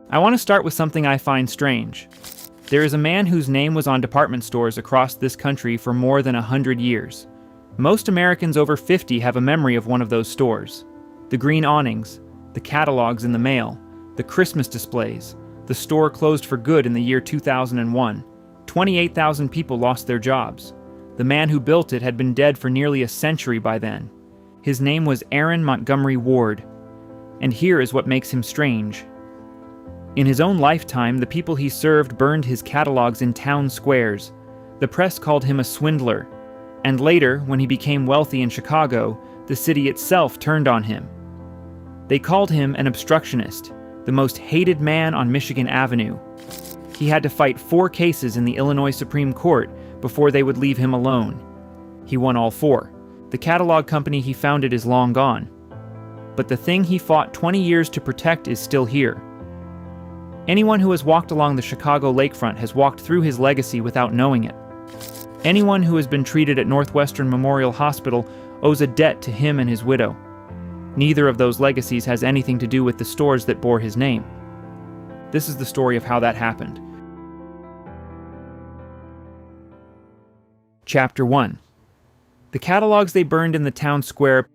I want to start with something I find strange. There is a man whose name was on department stores across this country for more than 100 years. Most Americans over 50 have a memory of one of those stores. The green awnings, the catalogs in the mail, the Christmas displays. The store closed for good in the year 2001. 28,000 people lost their jobs. The man who built it had been dead for nearly a century by then. His name was Aaron Montgomery Ward. And here is what makes him strange. In his own lifetime, the people he served burned his catalogs in town squares. The press called him a swindler. And later, when he became wealthy in Chicago, the city itself turned on him. They called him an obstructionist, the most hated man on Michigan Avenue. He had to fight 4 cases in the Illinois Supreme Court before they would leave him alone. He won all 4. The catalog company he founded is long gone. But the thing he fought 20 years to protect is still here. Anyone who has walked along the Chicago lakefront has walked through his legacy without knowing it. Anyone who has been treated at Northwestern Memorial Hospital owes a debt to him and his widow. Neither of those legacies has anything to do with the stores that bore his name. This is the story of how that happened. Chapter 1. The catalogs they burned in the town square.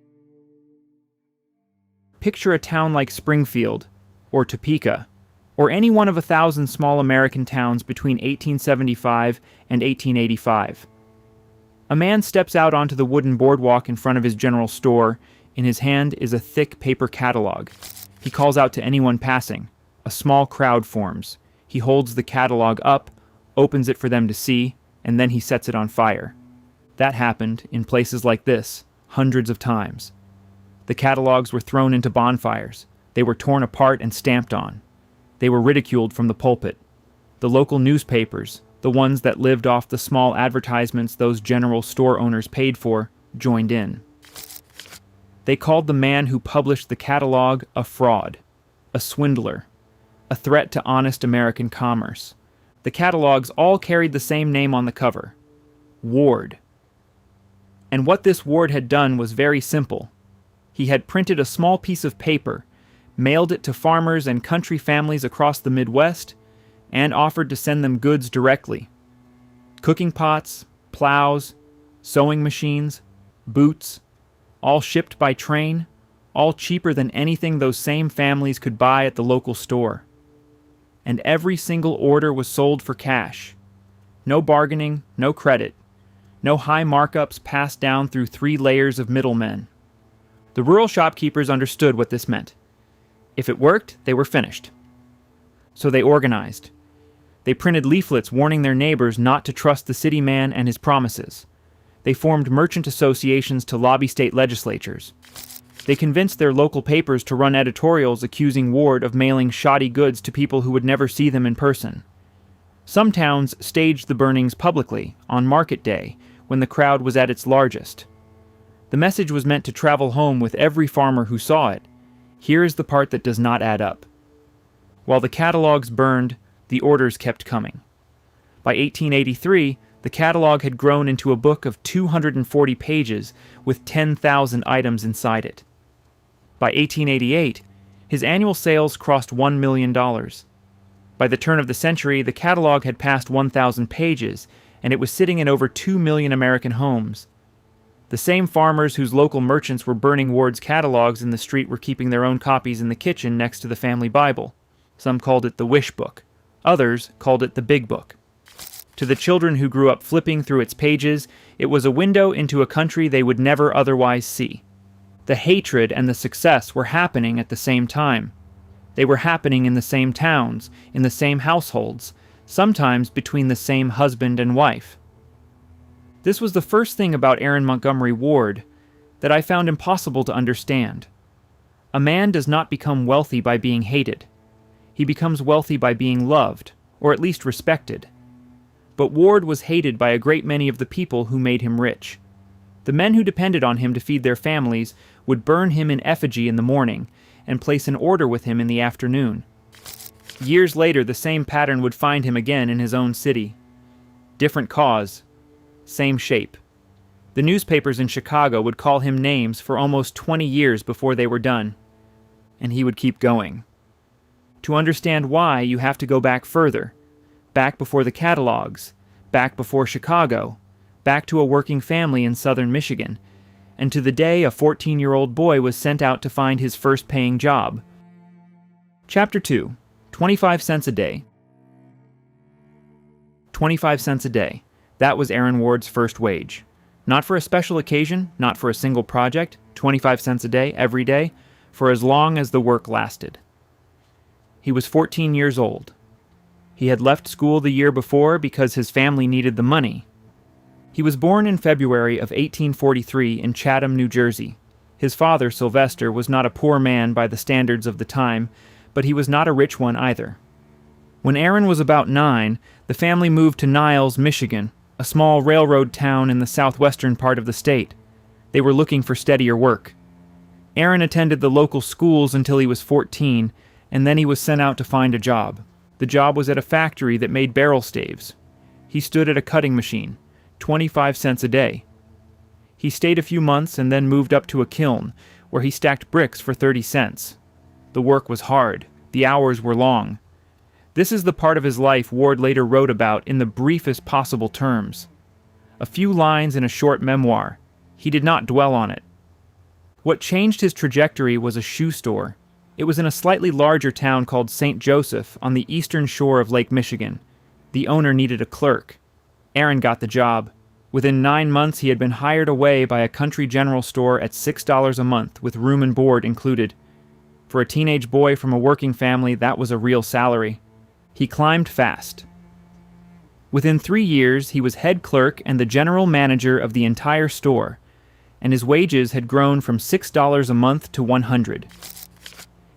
Picture a town like Springfield, or Topeka, or any one of 1,000 small American towns between 1875 and 1885. A man steps out onto the wooden boardwalk in front of his general store. In his hand is a thick paper catalog. He calls out to anyone passing. A small crowd forms. He holds the catalog up, opens it for them to see, and then he sets it on fire. That happened, in places like this, hundreds of times. The catalogs were thrown into bonfires. They were torn apart and stamped on. They were ridiculed from the pulpit. The local newspapers, the ones that lived off the small advertisements those general store owners paid for, joined in. They called the man who published the catalog a fraud, a swindler, a threat to honest American commerce. The catalogs all carried the same name on the cover, Ward. And what this Ward had done was very simple. He had printed a small piece of paper, mailed it to farmers and country families across the Midwest, and offered to send them goods directly. Cooking pots, plows, sewing machines, boots, all shipped by train, all cheaper than anything those same families could buy at the local store. And every single order was sold for cash. No bargaining, no credit. No high markups passed down through 3 layers of middlemen. The rural shopkeepers understood what this meant. If it worked, they were finished. So they organized. They printed leaflets warning their neighbors not to trust the city man and his promises. They formed merchant associations to lobby state legislatures. They convinced their local papers to run editorials accusing Ward of mailing shoddy goods to people who would never see them in person. Some towns staged the burnings publicly, on market day, when the crowd was at its largest. The message was meant to travel home with every farmer who saw it. Here is the part that does not add up. While the catalogs burned, the orders kept coming. By 1883, the catalog had grown into a book of 240 pages with 10,000 items inside it. By 1888, his annual sales crossed $1 million. By the turn of the century, the catalog had passed 1,000 pages, and it was sitting in over 2 million American homes. The same farmers whose local merchants were burning Ward's catalogs in the street were keeping their own copies in the kitchen next to the family Bible. Some called it the Wish Book. Others called it the Big Book. To the children who grew up flipping through its pages, it was a window into a country they would never otherwise see. The hatred and the success were happening at the same time. They were happening in the same towns, in the same households, sometimes between the same husband and wife. This was the first thing about Aaron Montgomery Ward that I found impossible to understand. A man does not become wealthy by being hated. He becomes wealthy by being loved, or at least respected. But Ward was hated by a great many of the people who made him rich. The men who depended on him to feed their families would burn him in effigy in the morning and place an order with him in the afternoon. Years later, the same pattern would find him again in his own city. Different cause, same shape. The newspapers in Chicago would call him names for almost 20 years before they were done. And he would keep going. To understand why, you have to go back further. Back before the catalogs, back before Chicago, back to a working family in southern Michigan, and to the day a 14-year-old boy was sent out to find his first paying job. Chapter 2. 25 cents a day. 25 cents a day. That was Aaron Ward's first wage. Not for a special occasion, not for a single project, 25 cents a day, every day, for as long as the work lasted. He was 14 years old. He had left school the year before because his family needed the money. He was born in February of 1843 in Chatham, New Jersey. His father, Sylvester, was not a poor man by the standards of the time, but he was not a rich one either. When Aaron was about 9, the family moved to Niles, Michigan, a small railroad town in the southwestern part of the state. They were looking for steadier work. Aaron attended the local schools until he was 14, and then he was sent out to find a job. The job was at a factory that made barrel staves. He stood at a cutting machine, 25 cents a day. He stayed a few months and then moved up to a kiln, where he stacked bricks for 30 cents. The work was hard. The hours were long. This is the part of his life Ward later wrote about in the briefest possible terms. A few lines in a short memoir. He did not dwell on it. What changed his trajectory was a shoe store. It was in a slightly larger town called St. Joseph on the eastern shore of Lake Michigan. The owner needed a clerk. Aaron got the job. Within 9 months, he had been hired away by a country general store at $6 a month with room and board included. For a teenage boy from a working family, that was a real salary. He climbed fast. Within 3 years, he was head clerk and the general manager of the entire store, and his wages had grown from $6 a month to $100.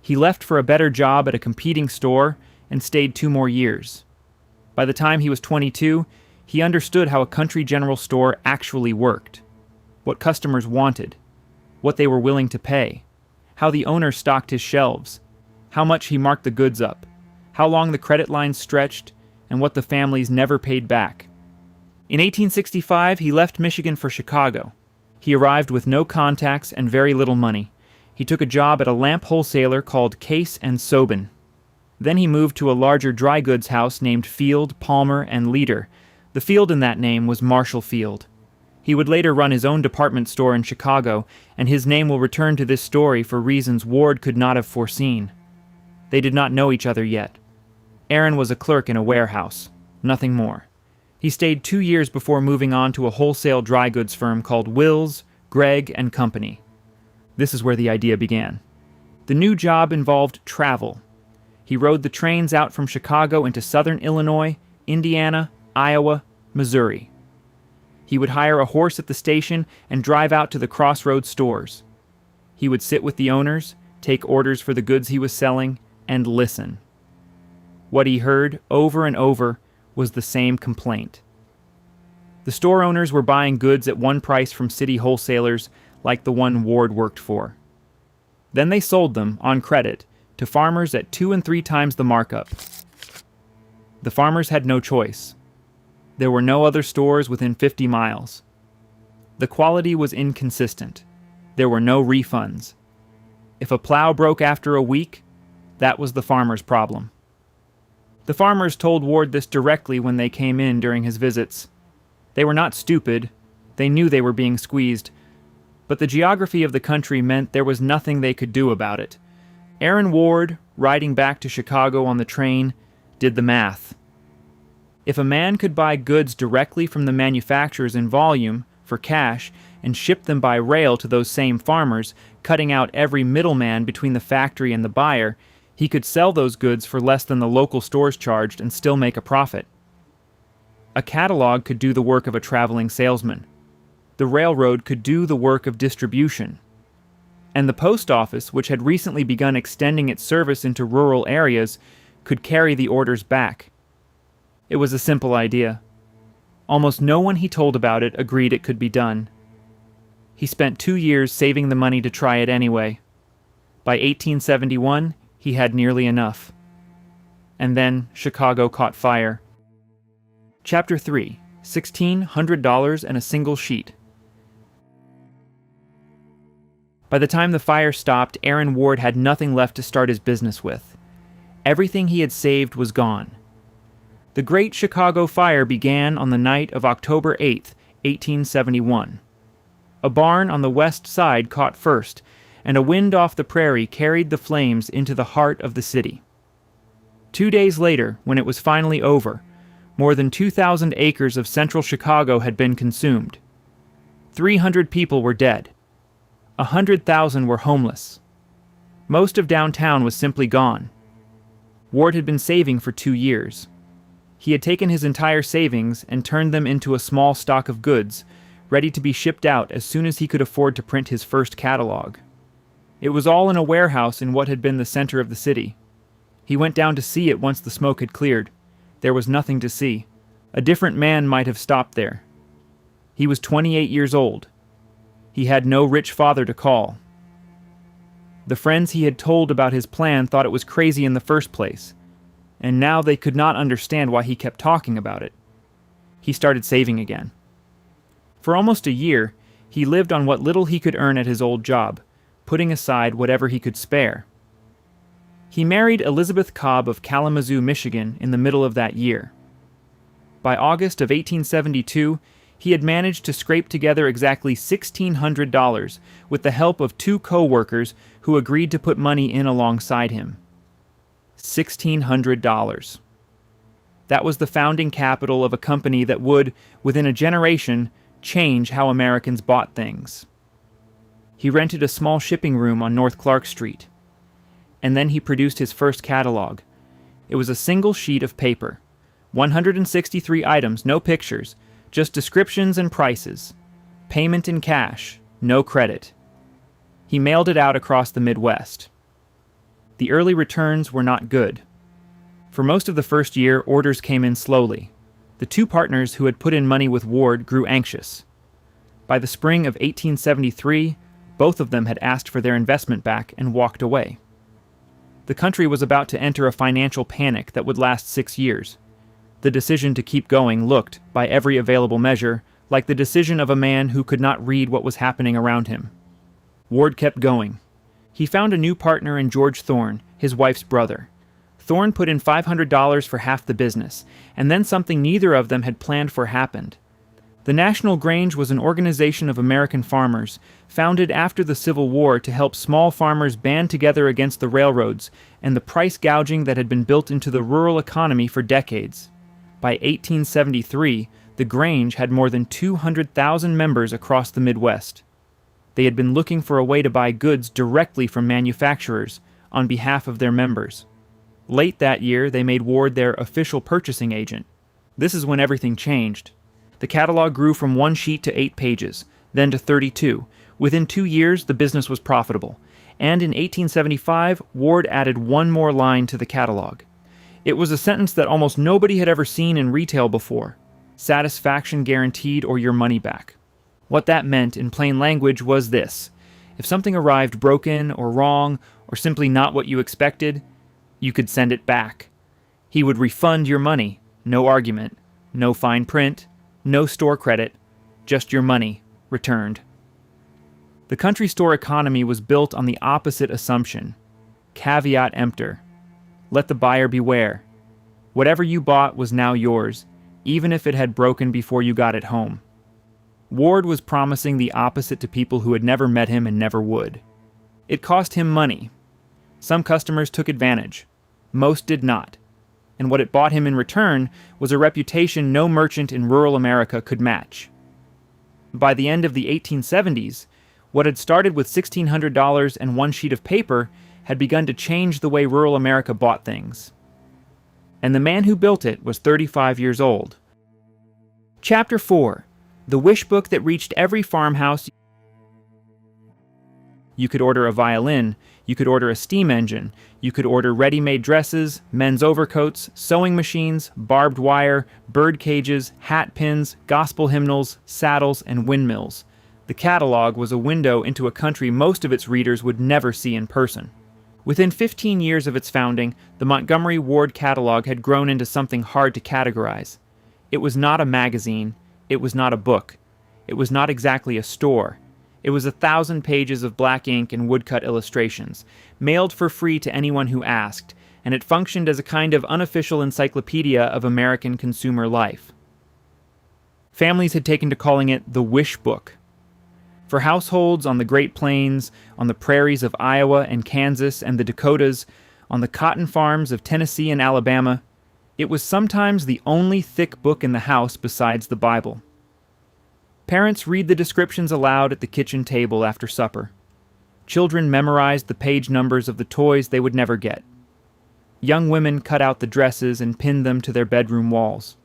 He left for a better job at a competing store and stayed 2 more years. By the time he was 22, he understood how a country general store actually worked, what customers wanted, what they were willing to pay, how the owner stocked his shelves, how much he marked the goods up, how long the credit lines stretched, and what the families never paid back. In 1865, he left Michigan for Chicago. He arrived with no contacts and very little money. He took a job at a lamp wholesaler called Case and Sobin. Then he moved to a larger dry goods house named Field, Palmer, and Leader. The field in that name was Marshall Field. He would later run his own department store in Chicago, and his name will return to this story for reasons Ward could not have foreseen. They did not know each other yet. Aaron was a clerk in a warehouse, nothing more. He stayed 2 years before moving on to a wholesale dry goods firm called Wills, Gregg and Company. This is where the idea began. The new job involved travel. He rode the trains out from Chicago into southern Illinois, Indiana, Iowa, Missouri. He would hire a horse at the station and drive out to the crossroads stores. He would sit with the owners, take orders for the goods he was selling, and listen. What he heard over and over was the same complaint. The store owners were buying goods at one price from city wholesalers like the one Ward worked for. Then they sold them, on credit, to farmers at 2 and 3 times the markup. The farmers had no choice. There were no other stores within 50 miles. The quality was inconsistent. There were no refunds. If a plow broke after a week, that was the farmer's problem. The farmers told Ward this directly when they came in during his visits. They were not stupid. They knew they were being squeezed. But the geography of the country meant there was nothing they could do about it. Aaron Ward, riding back to Chicago on the train, did the math. If a man could buy goods directly from the manufacturers in volume, for cash, and ship them by rail to those same farmers, cutting out every middleman between the factory and the buyer, he could sell those goods for less than the local stores charged and still make a profit. A catalog could do the work of a traveling salesman. The railroad could do the work of distribution. And the post office, which had recently begun extending its service into rural areas, could carry the orders back. It was a simple idea. Almost no one he told about it agreed it could be done. He spent 2 years saving the money to try it anyway. By 1871, he had nearly enough. And then Chicago caught fire. Chapter 3. $1,600 and a single sheet. By the time the fire stopped, Aaron Ward had nothing left to start his business with. Everything he had saved was gone. The Great Chicago Fire began on the night of October 8, 1871. A barn on the west side caught first, and a wind off the prairie carried the flames into the heart of the city. 2 days later, when it was finally over, more than 2,000 acres of central Chicago had been consumed. 300 people were dead. 100,000 were homeless. Most of downtown was simply gone. Ward had been saving for 2 years. He had taken his entire savings and turned them into a small stock of goods, ready to be shipped out as soon as he could afford to print his first catalog. It was all in a warehouse in what had been the center of the city. He went down to see it once the smoke had cleared. There was nothing to see. A different man might have stopped there. He was 28 years old. He had no rich father to call. The friends he had told about his plan thought it was crazy in the first place, and now they could not understand why he kept talking about it. He started saving again. For almost a year, he lived on what little he could earn at his old job, putting aside whatever he could spare. He married Elizabeth Cobb of Kalamazoo, Michigan, in the middle of that year. By August of 1872, he had managed to scrape together exactly $1,600 with the help of 2 co-workers who agreed to put money in alongside him. $1,600. That was the founding capital of a company that would, within a generation, change how Americans bought things. He rented a small shipping room on North Clark Street. And then he produced his first catalog. It was a single sheet of paper. 163 items, no pictures, just descriptions and prices. Payment in cash, no credit. He mailed it out across the Midwest. The early returns were not good. For most of the first year, orders came in slowly. The 2 partners who had put in money with Ward grew anxious. By the spring of 1873, both of them had asked for their investment back and walked away. The country was about to enter a financial panic that would last 6 years. The decision to keep going looked, by every available measure, like the decision of a man who could not read what was happening around him. Ward kept going. He found a new partner in George Thorne, his wife's brother. Thorne put in $500 for half the business, and then something neither of them had planned for happened. The National Grange was an organization of American farmers, founded after the Civil War to help small farmers band together against the railroads and the price gouging that had been built into the rural economy for decades. By 1873, the Grange had more than 200,000 members across the Midwest. They had been looking for a way to buy goods directly from manufacturers on behalf of their members. Late that year, they made Ward their official purchasing agent. This is when everything changed. The catalog grew from 1 sheet to 8 pages, then to 32. Within 2 years, the business was profitable, and in 1875, Ward added 1 more line to the catalog. It was a sentence that almost nobody had ever seen in retail before: satisfaction guaranteed or your money back. What that meant in plain language was this: if something arrived broken or wrong or simply not what you expected, you could send it back. He would refund your money, no argument, no fine print, no store credit, just your money, returned. The country store economy was built on the opposite assumption. Caveat emptor. Let the buyer beware. Whatever you bought was now yours, even if it had broken before you got it home. Ward was promising the opposite to people who had never met him and never would. It cost him money. Some customers took advantage. Most did not. And what it bought him in return was a reputation no merchant in rural America could match. By the end of the 1870s, what had started with $1,600 and 1 sheet of paper had begun to change the way rural America bought things. And the man who built it was 35 years old. Chapter 4. The Wish Book that reached every farmhouse. You could order a violin, you could order a steam engine, you could order ready-made dresses, men's overcoats, sewing machines, barbed wire, bird cages, hat pins, gospel hymnals, saddles, and windmills. The catalog was a window into a country most of its readers would never see in person. Within 15 years of its founding, the Montgomery Ward catalog had grown into something hard to categorize. It was not a magazine, it was not a book, it was not exactly a store. It was 1,000 pages of black ink and woodcut illustrations, mailed for free to anyone who asked, and it functioned as a kind of unofficial encyclopedia of American consumer life. Families had taken to calling it the Wish Book. For households on the Great Plains, on the prairies of Iowa and Kansas and the Dakotas, on the cotton farms of Tennessee and Alabama, it was sometimes the only thick book in the house besides the Bible. Parents read the descriptions aloud at the kitchen table after supper. Children memorized the page numbers of the toys they would never get. Young women cut out the dresses and pinned them to their bedroom walls.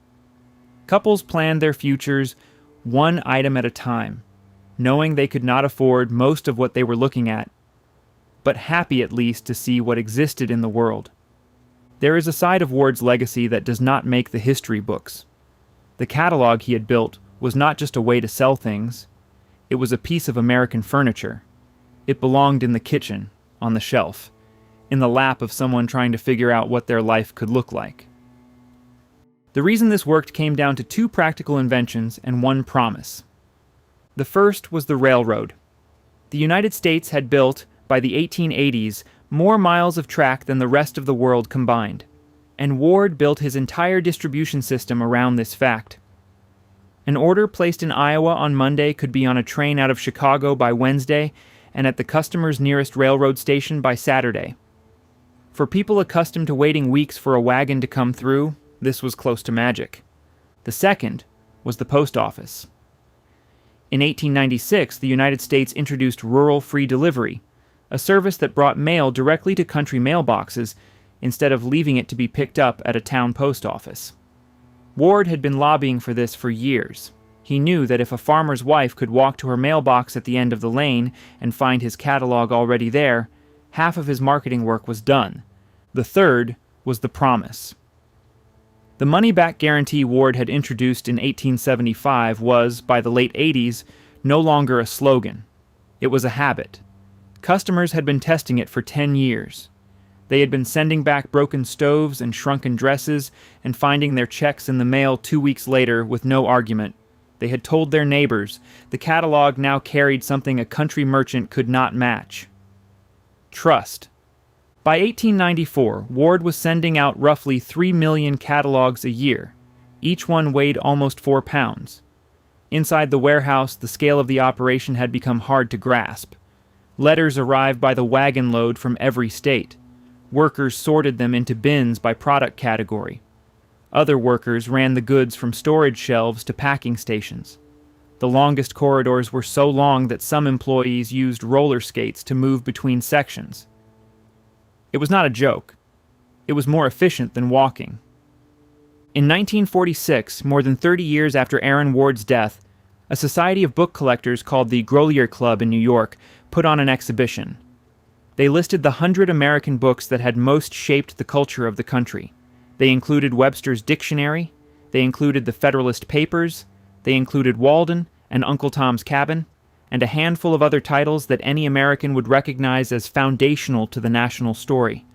Couples planned their futures one item at a time, knowing they could not afford most of what they were looking at, but happy at least to see what existed in the world. There is a side of Ward's legacy that does not make the history books. The catalog he had built was not just a way to sell things. It was a piece of American furniture. It belonged in the kitchen, on the shelf, in the lap of someone trying to figure out what their life could look like. The reason this worked came down to two practical inventions and one promise. The first was the railroad. The United States had built, by the 1880s, more miles of track than the rest of the world combined, and Ward built his entire distribution system around this fact. An order placed in Iowa on Monday could be on a train out of Chicago by Wednesday and at the customer's nearest railroad station by Saturday. For people accustomed to waiting weeks for a wagon to come through, this was close to magic. The second was the post office. In 1896, the United States introduced rural free delivery, a service that brought mail directly to country mailboxes instead of leaving it to be picked up at a town post office. Ward had been lobbying for this for years. He knew that if a farmer's wife could walk to her mailbox at the end of the lane and find his catalog already there, half of his marketing work was done. The third was the promise. The money-back guarantee Ward had introduced in 1875 was, by the late 80s, no longer a slogan. It was a habit. Customers had been testing it for 10 years. They had been sending back broken stoves and shrunken dresses and finding their checks in the mail 2 weeks later with no argument. They had told their neighbors. The catalog now carried something a country merchant could not match: trust. By 1894, Ward was sending out roughly 3 million catalogs a year. Each one weighed almost 4 pounds. Inside the warehouse, the scale of the operation had become hard to grasp. Letters arrived by the wagon load from every state. Workers sorted them into bins by product category. Other workers ran the goods from storage shelves to packing stations. The longest corridors were so long that some employees used roller skates to move between sections. It was not a joke. It was more efficient than walking. In 1946, more than 30 years after Aaron Ward's death, a society of book collectors called the Grolier Club in New York put on an exhibition. They listed the 100 American books that had most shaped the culture of the country. They included Webster's Dictionary, they included the Federalist Papers, they included Walden and Uncle Tom's Cabin, and a handful of other titles that any American would recognize as foundational to the national story.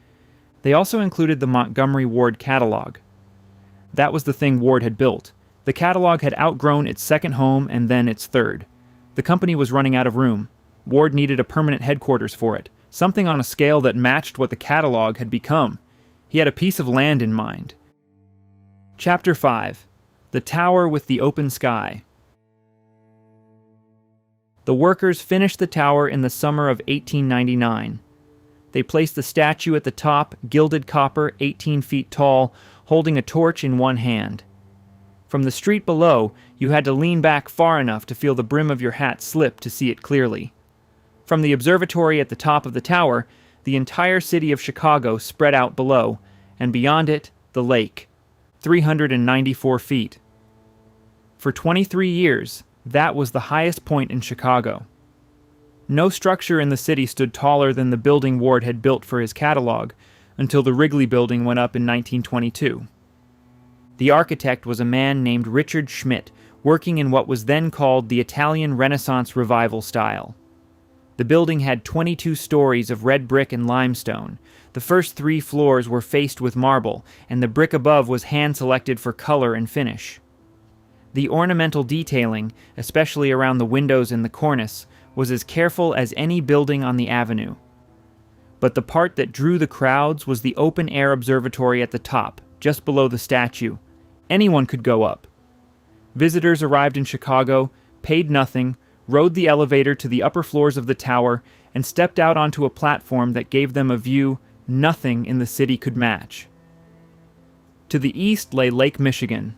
They also included the Montgomery Ward catalog. That was the thing Ward had built. The catalog had outgrown its second home and then its third. The company was running out of room. Ward needed a permanent headquarters for it, something on a scale that matched what the catalog had become. He had a piece of land in mind. Chapter 5. The Tower with the Open Sky. The workers finished the tower in the summer of 1899. They placed the statue at the top, gilded copper, 18 feet tall, holding a torch in one hand. From the street below, you had to lean back far enough to feel the brim of your hat slip to see it clearly. From the observatory at the top of the tower, the entire city of Chicago spread out below, and beyond it, the lake, 394 feet. For 23 years, that was the highest point in Chicago. No structure in the city stood taller than the building Ward had built for his catalog, until the Wrigley Building went up in 1922. The architect was a man named Richard Schmidt, working in what was then called the Italian Renaissance Revival style. The building had 22 stories of red brick and limestone. The first 3 floors were faced with marble, and the brick above was hand-selected for color and finish. The ornamental detailing, especially around the windows and the cornice, was as careful as any building on the avenue. But the part that drew the crowds was the open-air observatory at the top, just below the statue. Anyone could go up. Visitors arrived in Chicago, paid nothing, rode the elevator to the upper floors of the tower, and stepped out onto a platform that gave them a view nothing in the city could match. To the east lay Lake Michigan.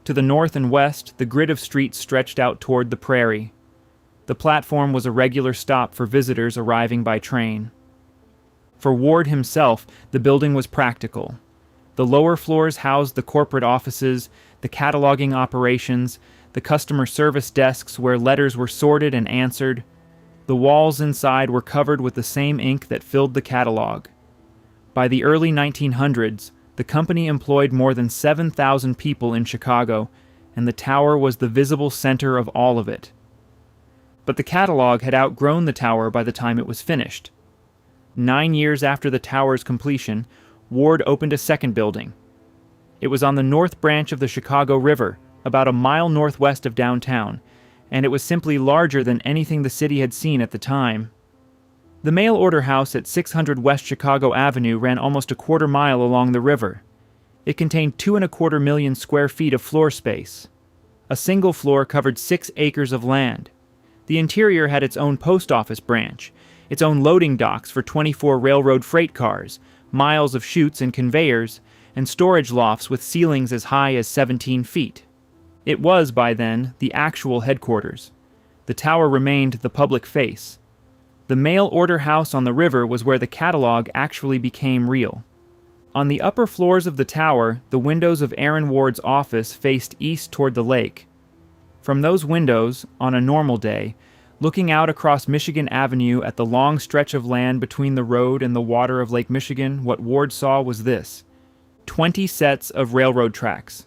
To the north and west, the grid of streets stretched out toward the prairie. The platform was a regular stop for visitors arriving by train. For Ward himself, the building was practical. The lower floors housed the corporate offices, the cataloging operations, the customer service desks where letters were sorted and answered. The walls inside were covered with the same ink that filled the catalog. By the early 1900s, the company employed more than 7,000 people in Chicago, and the tower was the visible center of all of it. But the catalog had outgrown the tower by the time it was finished. 9 years after the tower's completion, Ward opened a second building. It was on the north branch of the Chicago River, about a mile northwest of downtown, and it was simply larger than anything the city had seen at the time. The mail-order house at 600 West Chicago Avenue ran almost a quarter mile along the river. It contained 2.25 million square feet of floor space. A single floor covered 6 acres of land. The interior had its own post office branch, its own loading docks for 24 railroad freight cars, miles of chutes and conveyors, and storage lofts with ceilings as high as 17 feet. It was, by then, the actual headquarters. The tower remained the public face. The mail-order house on the river was where the catalog actually became real. On the upper floors of the tower, the windows of Aaron Ward's office faced east toward the lake. From those windows, on a normal day, looking out across Michigan Avenue at the long stretch of land between the road and the water of Lake Michigan, what Ward saw was this: 20 sets of railroad tracks.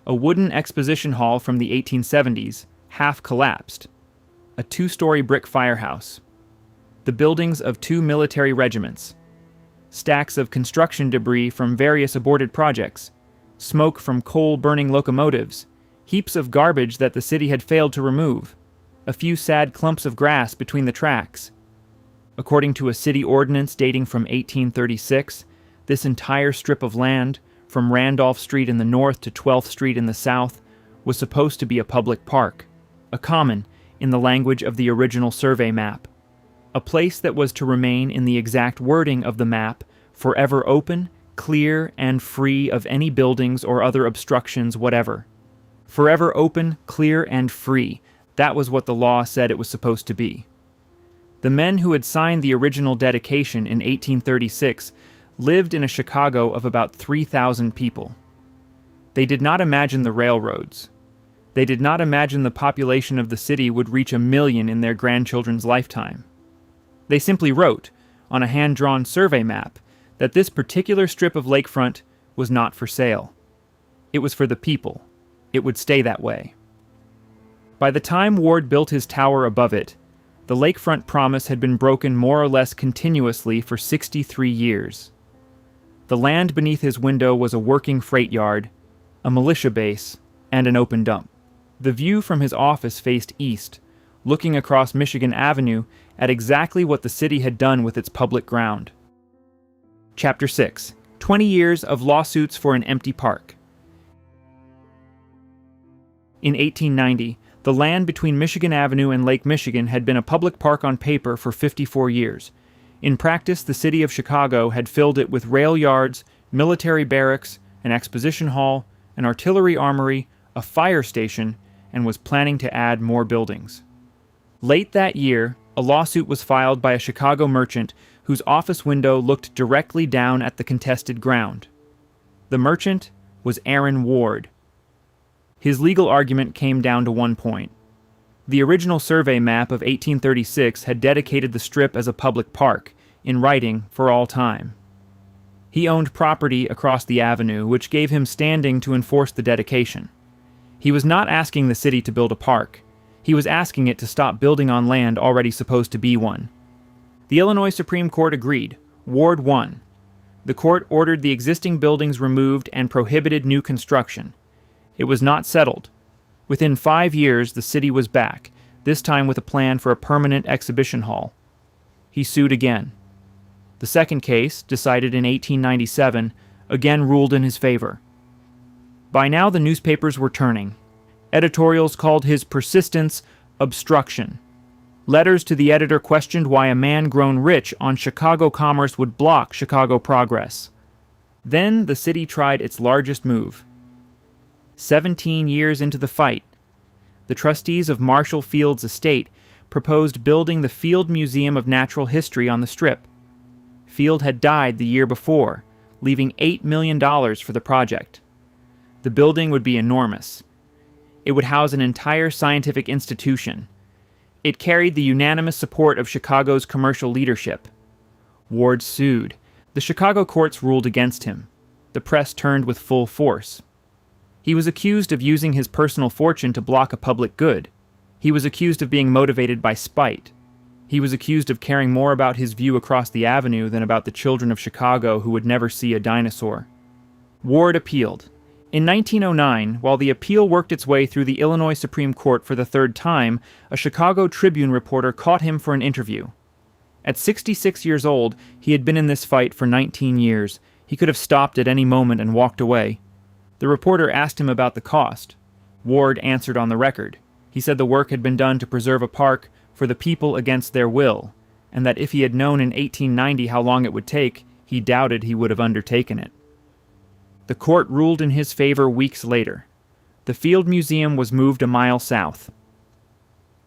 A wooden exposition hall from the 1870s, half collapsed. A 2-story brick firehouse. The buildings of 2 military regiments. Stacks of construction debris from various aborted projects. Smoke from coal-burning locomotives. Heaps of garbage that the city had failed to remove. A few sad clumps of grass between the tracks. According to a city ordinance dating from 1836, this entire strip of land, from Randolph Street in the north to 12th Street in the south, was supposed to be a public park, a common, in the language of the original survey map. A place that was to remain in the exact wording of the map, forever open, clear, and free of any buildings or other obstructions whatever. Forever open, clear, and free. That was what the law said it was supposed to be. The men who had signed the original dedication in 1836 lived in a Chicago of about 3,000 people. They did not imagine the railroads. They did not imagine the population of the city would reach 1 million in their grandchildren's lifetime. They simply wrote, on a hand-drawn survey map, that this particular strip of lakefront was not for sale. It was for the people. It would stay that way. By the time Ward built his tower above it, the lakefront promise had been broken more or less continuously for 63 years. The land beneath his window was a working freight yard, a militia base, and an open dump. The view from his office faced east, looking across Michigan Avenue at exactly what the city had done with its public ground. Chapter 6: 20 Years of Lawsuits for an Empty Park. In 1890, the land between Michigan Avenue and Lake Michigan had been a public park on paper for 54 years. In practice, the city of Chicago had filled it with rail yards, military barracks, an exposition hall, an artillery armory, a fire station, and was planning to add more buildings. Late that year, a lawsuit was filed by a Chicago merchant whose office window looked directly down at the contested ground. The merchant was Aaron Ward. His legal argument came down to one point. The original survey map of 1836 had dedicated the strip as a public park, in writing for all time. He owned property across the avenue, which gave him standing to enforce the dedication. He was not asking the city to build a park. He was asking it to stop building on land already supposed to be one. The Illinois Supreme Court agreed. Ward won. The court ordered the existing buildings removed and prohibited new construction. It was not settled. Within 5 years, the city was back, this time with a plan for a permanent exhibition hall. He sued again. The second case, decided in 1897, again ruled in his favor. By now the newspapers were turning. Editorials called his persistence obstruction. Letters to the editor questioned why a man grown rich on Chicago commerce would block Chicago progress. Then the city tried its largest move. 17 years into the fight, the trustees of Marshall Field's estate proposed building the Field Museum of Natural History on the Strip. Field had died the year before, leaving $8 million for the project. The building would be enormous. It would house an entire scientific institution. It carried the unanimous support of Chicago's commercial leadership. Ward sued. The Chicago courts ruled against him. The press turned with full force. He was accused of using his personal fortune to block a public good. He was accused of being motivated by spite. He was accused of caring more about his view across the avenue than about the children of Chicago who would never see a dinosaur. Ward appealed. In 1909, while the appeal worked its way through the Illinois Supreme Court for the third time, a Chicago Tribune reporter caught him for an interview. At 66 years old, he had been in this fight for 19 years. He could have stopped at any moment and walked away. The reporter asked him about the cost. Ward answered on the record. He said the work had been done to preserve a park for the people against their will, and that if he had known in 1890 how long it would take, he doubted he would have undertaken it. The court ruled in his favor weeks later. The Field Museum was moved a mile south.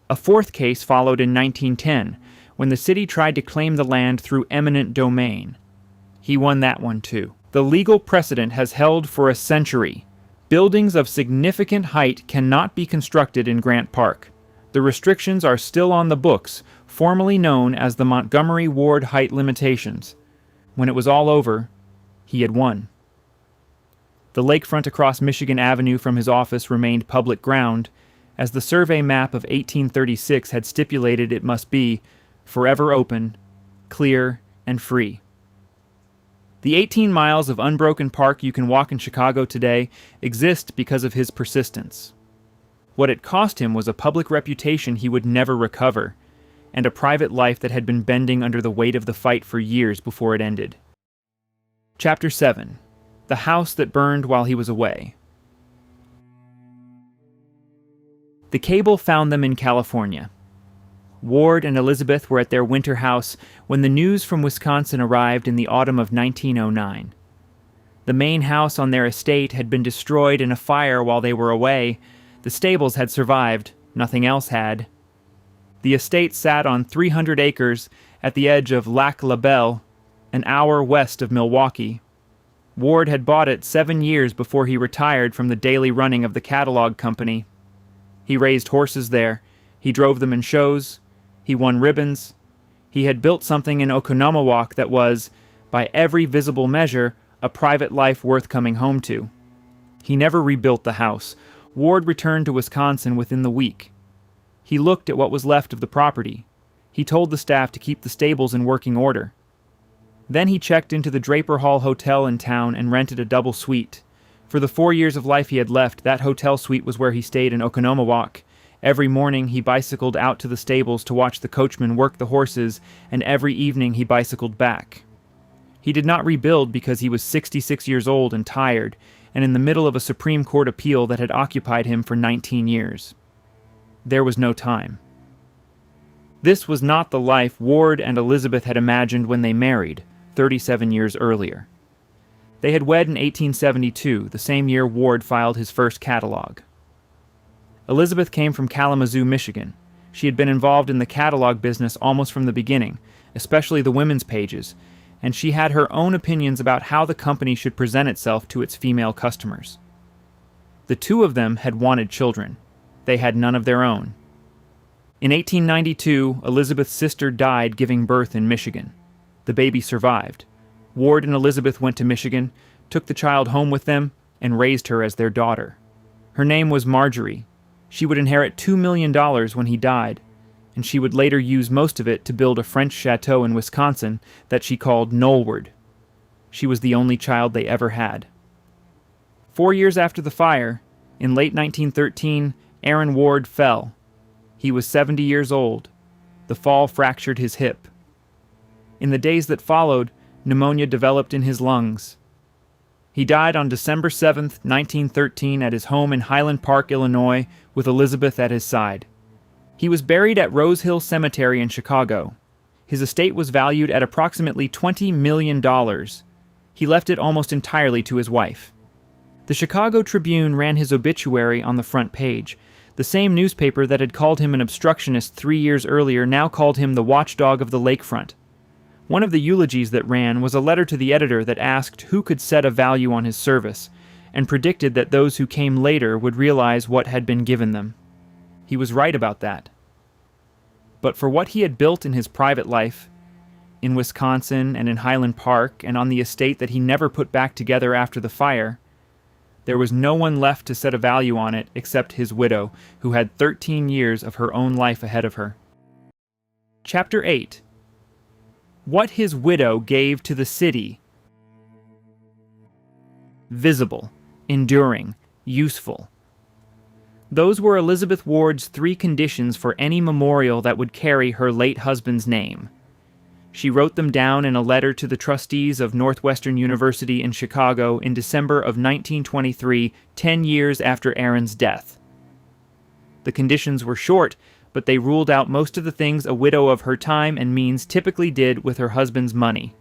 A fourth case followed in 1910, when the city tried to claim the land through eminent domain. He won that one too. The legal precedent has held for a century. Buildings of significant height cannot be constructed in Grant Park. The restrictions are still on the books, formally known as the Montgomery Ward height limitations. When it was all over, he had won. The lakefront across Michigan Avenue from his office remained public ground, as the survey map of 1836 had stipulated it must be forever open, clear, and free. The 18 miles of unbroken park you can walk in Chicago today exist because of his persistence. What it cost him was a public reputation he would never recover, and a private life that had been bending under the weight of the fight for years before it ended. Chapter 7. The House That Burned While He Was Away. The cable found them in California. Ward and Elizabeth were at their winter house when the news from Wisconsin arrived in the autumn of 1909. The main house on their estate had been destroyed in a fire while they were away. The stables had survived, nothing else had. The estate sat on 300 acres at the edge of Lac La Belle, an hour west of Milwaukee. Ward had bought it 7 years before he retired from the daily running of the catalog company. He raised horses there. He drove them in shows. He won ribbons. He had built something in Oconomowoc that was, by every visible measure, a private life worth coming home to. He never rebuilt the house. Ward returned to Wisconsin within the week. He looked at what was left of the property. He told the staff to keep the stables in working order. Then he checked into the Draper Hall Hotel in town and rented a double suite. For the 4 years of life he had left, that hotel suite was where he stayed in Oconomowoc. Every morning he bicycled out to the stables to watch the coachman work the horses, and every evening he bicycled back. He did not rebuild because he was 66 years old and tired, and in the middle of a Supreme Court appeal that had occupied him for 19 years. There was no time. This was not the life Ward and Elizabeth had imagined when they married, 37 years earlier. They had wed in 1872, the same year Ward filed his first catalog. Elizabeth came from Kalamazoo, Michigan. She had been involved in the catalog business almost from the beginning, especially the women's pages, and she had her own opinions about how the company should present itself to its female customers. The two of them had wanted children. They had none of their own. In 1892, Elizabeth's sister died giving birth in Michigan. The baby survived. Ward and Elizabeth went to Michigan, took the child home with them, and raised her as their daughter. Her name was Marjorie. She would inherit $2 million when he died, and she would later use most of it to build a French chateau in Wisconsin that she called Knollwood. She was the only child they ever had. 4 years after the fire, in late 1913, Aaron Ward fell. He was 70 years old. The fall fractured his hip. In the days that followed, pneumonia developed in his lungs. He died on December 7, 1913, at his home in Highland Park, Illinois, with Elizabeth at his side. He was buried at Rose Hill Cemetery in Chicago. His estate was valued at approximately $20 million. He left it almost entirely to his wife. The Chicago Tribune ran his obituary on the front page. The same newspaper that had called him an obstructionist 3 years earlier now called him the watchdog of the lakefront. One of the eulogies that ran was a letter to the editor that asked who could set a value on his service, and predicted that those who came later would realize what had been given them. He was right about that. But for what he had built in his private life, in Wisconsin and in Highland Park and on the estate that he never put back together after the fire, there was no one left to set a value on it except his widow, who had 13 years of her own life ahead of her. Chapter 8. What his widow gave to the city. Visible, enduring, useful. Those were Elizabeth Ward's 3 conditions for any memorial that would carry her late husband's name. She wrote them down in a letter to the trustees of Northwestern University in Chicago in December of 1923, 10 years after Aaron's death. The conditions were short, but they ruled out most of the things a widow of her time and means typically did with her husband's money.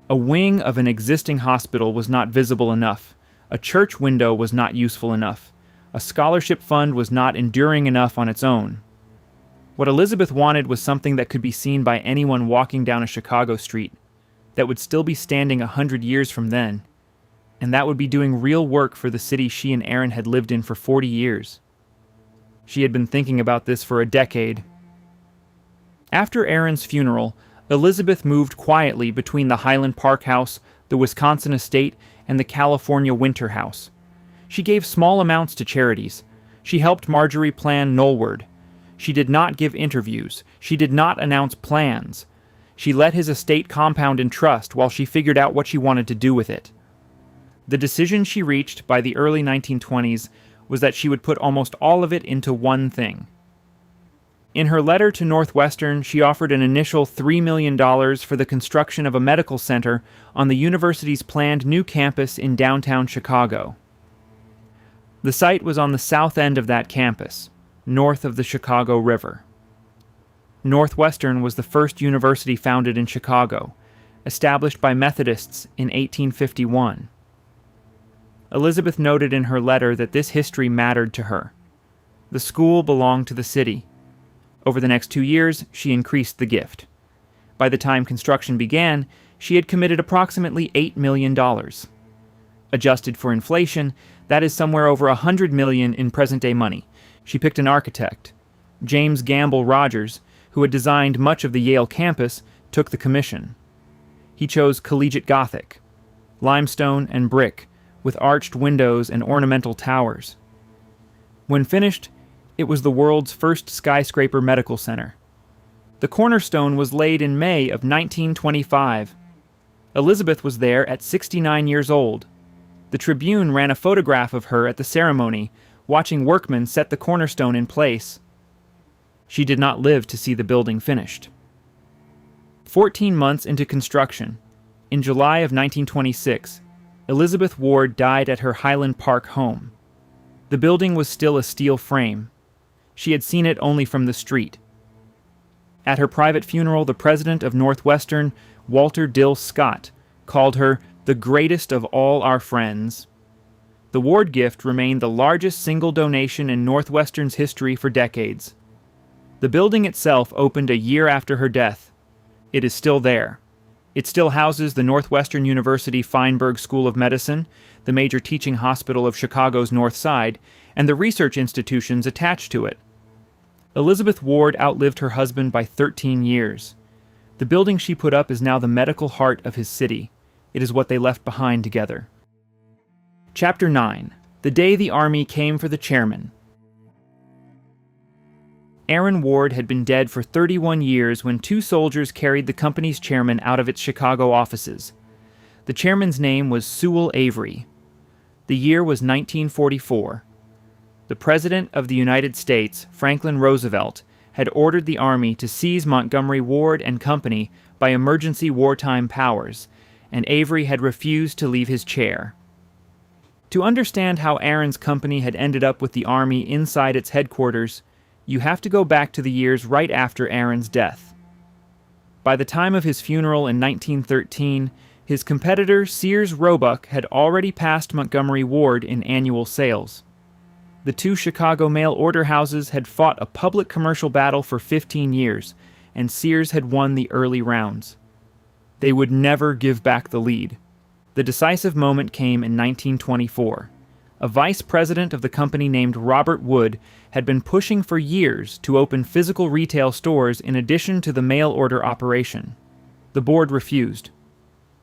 A wing of an existing hospital was not visible enough. A church window was not useful enough. A scholarship fund was not enduring enough on its own. What Elizabeth wanted was something that could be seen by anyone walking down a Chicago street, that would still be standing 100 years from then, and that would be doing real work for the city she and Aaron had lived in for 40 years. She had been thinking about this for a decade. After Aaron's funeral, Elizabeth moved quietly between the Highland Park house, the Wisconsin estate, and the California winter house. She gave small amounts to charities. She helped Marjorie plan Knollwood. She did not give interviews. She did not announce plans. She let his estate compound in trust while she figured out what she wanted to do with it. The decision she reached by the early 1920s was that she would put almost all of it into one thing. In her letter to Northwestern, she offered an initial $3 million for the construction of a medical center on the university's planned new campus in downtown Chicago. The site was on the south end of that campus, north of the Chicago River. Northwestern was the first university founded in Chicago, established by Methodists in 1851. Elizabeth noted in her letter that this history mattered to her. The school belonged to the city. Over the next 2 years, she increased the gift. By the time construction began, she had committed approximately $8 million. Adjusted for inflation, that is somewhere over $100 million in present-day money. She picked an architect. James Gamble Rogers, who had designed much of the Yale campus, took the commission. He chose collegiate Gothic, limestone and brick, with arched windows and ornamental towers. When finished, it was the world's first skyscraper medical center. The cornerstone was laid in May of 1925. Elizabeth was there at 69 years old. The Tribune ran a photograph of her at the ceremony, watching workmen set the cornerstone in place. She did not live to see the building finished. 14 months into construction, in July of 1926, Elizabeth Ward died at her Highland Park home. The building was still a steel frame. She had seen it only from the street. At her private funeral, the president of Northwestern, Walter Dill Scott, called her the greatest of all our friends. The Ward gift remained the largest single donation in Northwestern's history for decades. The building itself opened a year after her death. It is still there. It still houses the Northwestern University Feinberg School of Medicine, the major teaching hospital of Chicago's North Side, and the research institutions attached to it. Elizabeth Ward outlived her husband by 13 years. The building she put up is now the medical heart of his city. It is what they left behind together. Chapter 9. The Day the Army Came for the Chairman. Aaron Ward had been dead for 31 years when 2 soldiers carried the company's chairman out of its Chicago offices. The chairman's name was Sewell Avery. The year was 1944. The President of the United States, Franklin Roosevelt, had ordered the Army to seize Montgomery Ward and Company by emergency wartime powers, and Avery had refused to leave his chair. To understand how Aaron's company had ended up with the Army inside its headquarters, you have to go back to the years right after Aaron's death. By the time of his funeral in 1913, his competitor Sears Roebuck had already passed Montgomery Ward in annual sales. The two Chicago mail-order houses had fought a public commercial battle for 15 years, and Sears had won the early rounds. They would never give back the lead. The decisive moment came in 1924. A vice president of the company named Robert Wood had been pushing for years to open physical retail stores in addition to the mail-order operation. The board refused.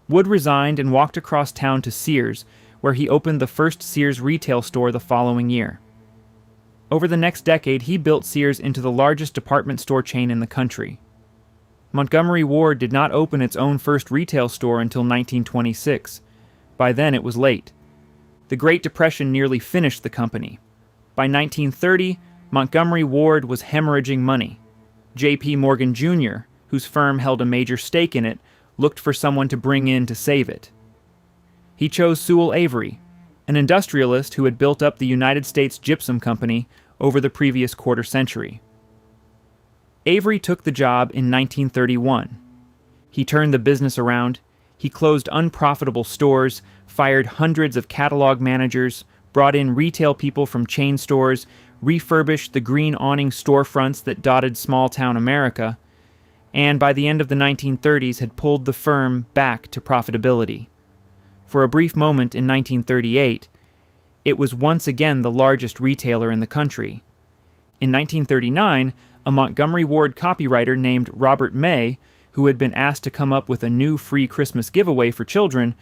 Wood resigned and walked across town to Sears, where he opened the first Sears retail store the following year. Over the next decade, he built Sears into the largest department store chain in the country. Montgomery Ward did not open its own first retail store until 1926. By then, it was late. The Great Depression nearly finished the company. By 1930, Montgomery Ward was hemorrhaging money. J.P. Morgan Jr., whose firm held a major stake in it, looked for someone to bring in to save it. He chose Sewell Avery, an industrialist who had built up the United States Gypsum Company over the previous quarter century. Avery took the job in 1931. He turned the business around. He closed unprofitable stores, fired hundreds of catalog managers, brought in retail people from chain stores, refurbished the green awning storefronts that dotted small-town America, and by the end of the 1930s had pulled the firm back to profitability. For a brief moment in 1938, it was once again the largest retailer in the country. In 1939, a Montgomery Ward copywriter named Robert May, who had been asked to come up with a new free Christmas giveaway for children,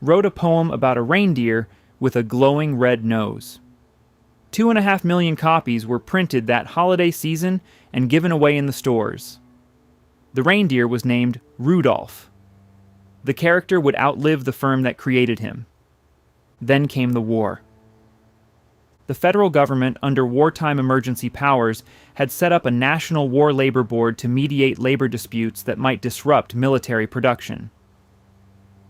wrote a poem about a reindeer with a glowing red nose. 2.5 million copies were printed that holiday season and given away in the stores. The reindeer was named Rudolph. The character would outlive the firm that created him. Then came the war. The federal government, under wartime emergency powers, had set up a national war labor board to mediate labor disputes that might disrupt military production.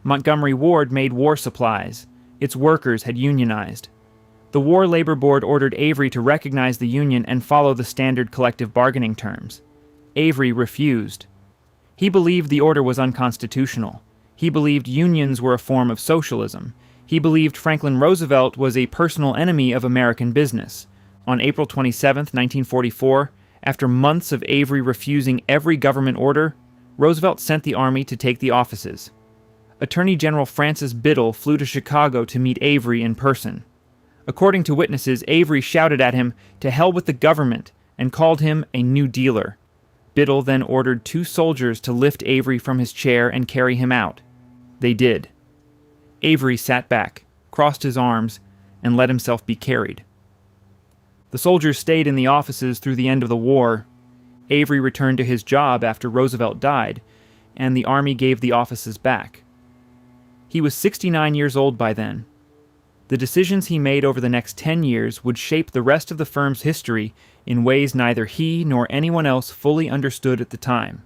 Montgomery Ward made war supplies. Its workers had unionized. The War Labor Board ordered Avery to recognize the union and follow the standard collective bargaining terms. Avery refused. He believed the order was unconstitutional. He believed unions were a form of socialism. He believed Franklin Roosevelt was a personal enemy of American business. On April 27, 1944, after months of Avery refusing every government order, Roosevelt sent the Army to take the offices. Attorney General Francis Biddle flew to Chicago to meet Avery in person. According to witnesses, Avery shouted at him, "To hell with the government," and called him a New Dealer. Biddle then ordered 2 soldiers to lift Avery from his chair and carry him out. They did. Avery sat back, crossed his arms, and let himself be carried. The soldiers stayed in the offices through the end of the war. Avery returned to his job after Roosevelt died, and the Army gave the offices back. He was 69 years old by then. The decisions he made over the next 10 years would shape the rest of the firm's history in ways neither he nor anyone else fully understood at the time.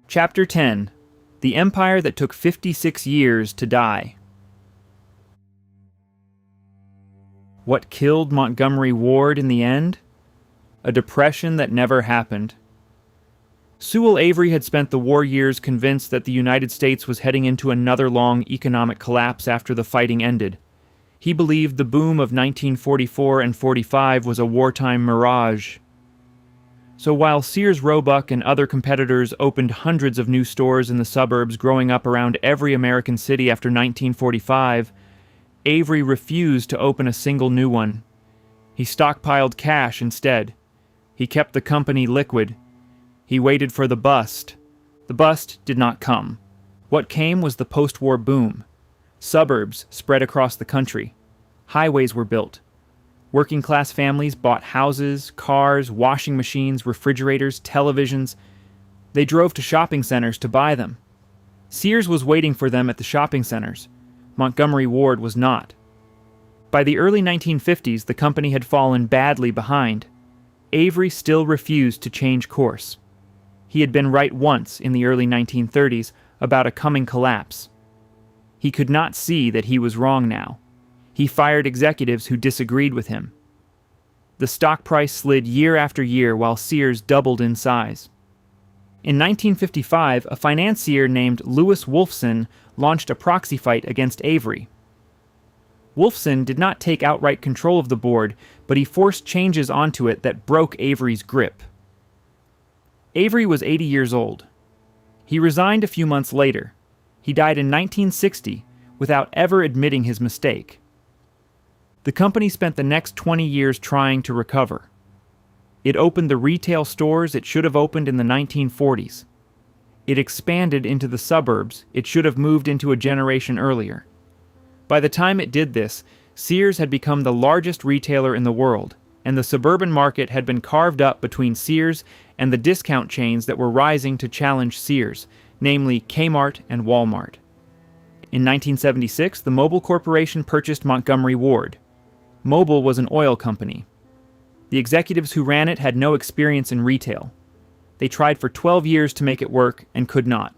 Chapter 10: The Empire That Took 56 Years to Die. What killed Montgomery Ward in the end? A depression that never happened. Sewell Avery had spent the war years convinced that the United States was heading into another long economic collapse after the fighting ended. He believed the boom of 1944 and 45 was a wartime mirage. So while Sears Roebuck and other competitors opened hundreds of new stores in the suburbs growing up around every American city after 1945, Avery refused to open a single new one. He stockpiled cash instead. He kept the company liquid. He waited for the bust. The bust did not come. What came was the post-war boom. Suburbs spread across the country. Highways were built. Working-class families bought houses, cars, washing machines, refrigerators, televisions. They drove to shopping centers to buy them. Sears was waiting for them at the shopping centers. Montgomery Ward was not. By the early 1950s, the company had fallen badly behind. Avery still refused to change course. He had been right once in the early 1930s about a coming collapse. He could not see that he was wrong now. He fired executives who disagreed with him. The stock price slid year after year while Sears doubled in size. In 1955, a financier named Lewis Wolfson launched a proxy fight against Avery. Wolfson did not take outright control of the board, but he forced changes onto it that broke Avery's grip. Avery was 80 years old. He resigned a few months later. He died in 1960 without ever admitting his mistake. The company spent the next 20 years trying to recover. It opened the retail stores it should have opened in the 1940s. It expanded into the suburbs it should have moved into a generation earlier. By the time it did this, Sears had become the largest retailer in the world, and the suburban market had been carved up between Sears and the discount chains that were rising to challenge Sears, namely Kmart and Walmart. In 1976, the Mobil Corporation purchased Montgomery Ward. Mobil was an oil company. The executives who ran it had no experience in retail. They tried for 12 years to make it work and could not.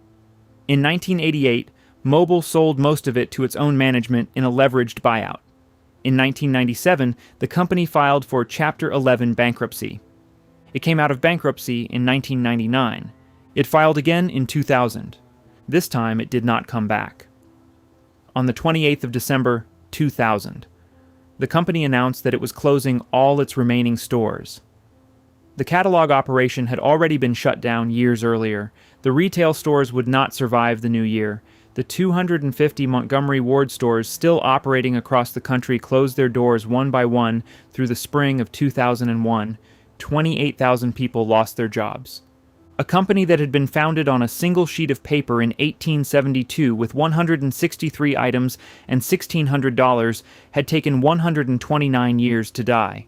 In 1988, Mobil sold most of it to its own management in a leveraged buyout. In 1997, the company filed for Chapter 11 bankruptcy. It came out of bankruptcy in 1999. It filed again in 2000. This time it did not come back. On the 28th of December, 2000, the company announced that it was closing all its remaining stores. The catalog operation had already been shut down years earlier. The retail stores would not survive the new year. The 250 Montgomery Ward stores still operating across the country closed their doors one by one through the spring of 2001. 28,000 people lost their jobs. A company that had been founded on a single sheet of paper in 1872 with 163 items and $1,600 had taken 129 years to die.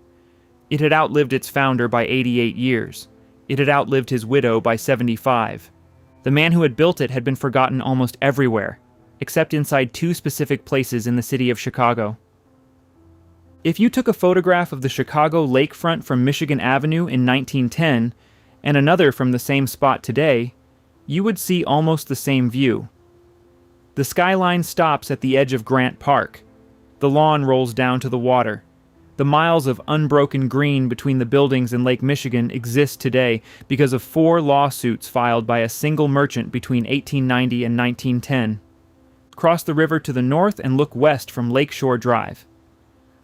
It had outlived its founder by 88 years. It had outlived his widow by 75. The man who had built it had been forgotten almost everywhere, except inside two specific places in the city of Chicago. If you took a photograph of the Chicago lakefront from Michigan Avenue in 1910, and another from the same spot today, you would see almost the same view. The skyline stops at the edge of Grant Park. The lawn rolls down to the water. The miles of unbroken green between the buildings in Lake Michigan exist today because of 4 lawsuits filed by a single merchant between 1890 and 1910. Cross the river to the north and look west from Lakeshore Drive.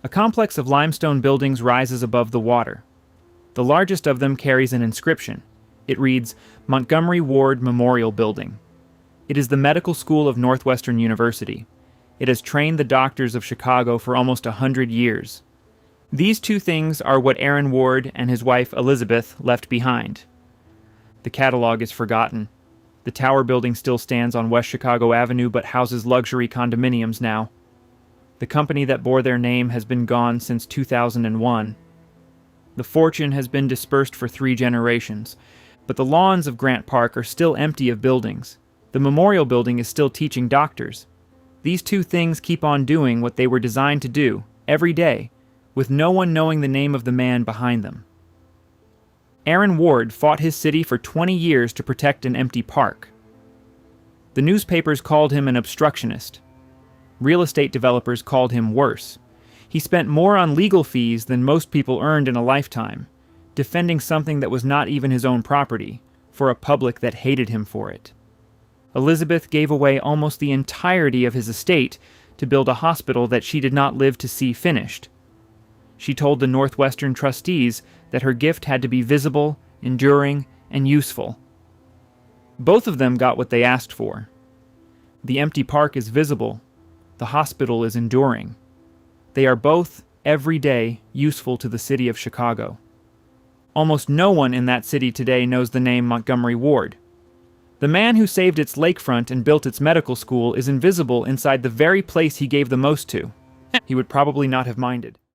A complex of limestone buildings rises above the water. The largest of them carries an inscription. It reads, Montgomery Ward Memorial Building. It is the medical school of Northwestern University. It has trained the doctors of Chicago for almost 100 years. These two things are what Aaron Ward and his wife Elizabeth left behind. The catalog is forgotten. The tower building still stands on West Chicago Avenue but houses luxury condominiums now. The company that bore their name has been gone since 2001. The fortune has been dispersed for 3 generations, but the lawns of Grant Park are still empty of buildings. The memorial building is still teaching doctors. These two things keep on doing what they were designed to do, every day, with no one knowing the name of the man behind them. Aaron Ward fought his city for 20 years to protect an empty park. The newspapers called him an obstructionist. Real estate developers called him worse. He spent more on legal fees than most people earned in a lifetime, defending something that was not even his own property, for a public that hated him for it. Elizabeth gave away almost the entirety of his estate to build a hospital that she did not live to see finished. She told the Northwestern trustees that her gift had to be visible, enduring, and useful. Both of them got what they asked for. The empty park is visible. The hospital is enduring. They are both, every day, useful to the city of Chicago. Almost no one in that city today knows the name Montgomery Ward. The man who saved its lakefront and built its medical school is invisible inside the very place he gave the most to. He would probably not have minded.